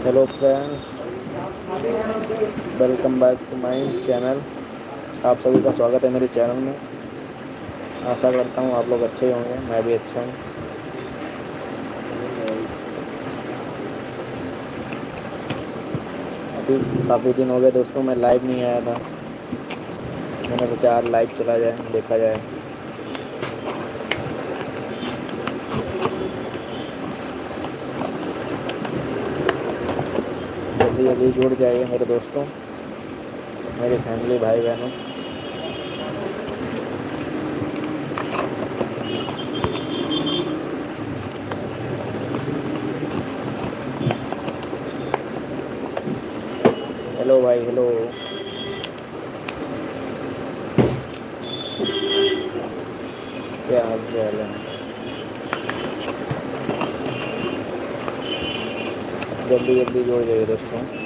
Hello friends, welcome back to my channel. आप सभी का स्वागत है मेरे चैनल में। आशा करता हूँ आप लोग अच्छे ही होंगे, मैं भी अच्छा हूँ। अभी काफ़ी दिन हो गए दोस्तों, मैं लाइव नहीं आया था। मैंने सोचा आज लाइव चला जाए, देखा जाए। जल्दी जल्दी जुड़ जाइए मेरे दोस्तों, मेरी फैमिली, भाई बहनों। हेलो भाई, हेलो। क्या हाल चाल है? जल्दी जल्दी जुड़ जाइए दोस्तों।